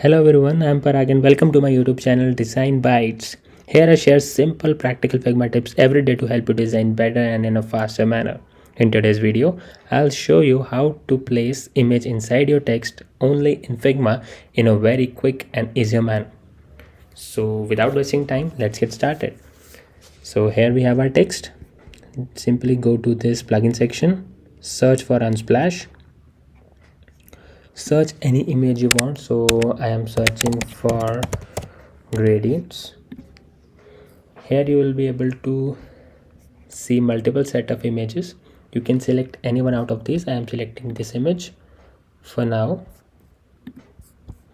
Hello everyone, I'm Parag and welcome to my YouTube channel Design Bytes. Here I share simple practical Figma tips every day to help you design better and in a faster manner. In today's video, I'll show you how to place image inside your text only in Figma in a very quick and easier manner. So without wasting time, let's get started. So here we have our text. Simply go to this plugin section, search for Unsplash. Search any image you want, so I am searching for gradients. Here you will be able to see multiple set of images. You can select any one out of these. I am selecting this image for now.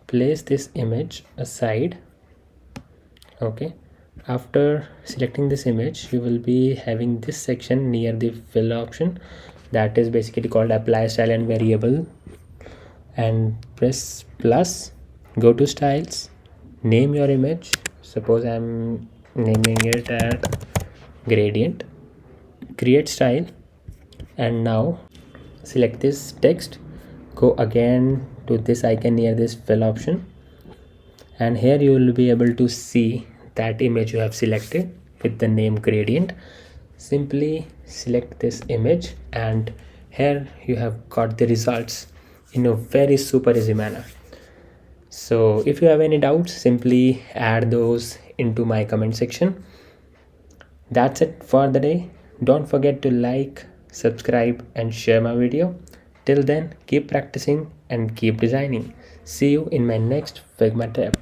Place this image aside. Okay, after selecting this image, you will be having this section near the fill option, that is basically called apply style and variable, and press plus. Go to styles, name your image. Suppose I'm naming it at gradient. Create style, and now select this text. Go again to this icon near this fill option, and here you will be able to see that image you have selected with the name gradient. Simply select this image, and here you have got the results in a very super easy manner. So if you have any doubts, simply add those into my comment section. That's it for the day. Don't forget to like, subscribe and share my video. Till then, keep practicing and keep designing. See you in my next Figma tip.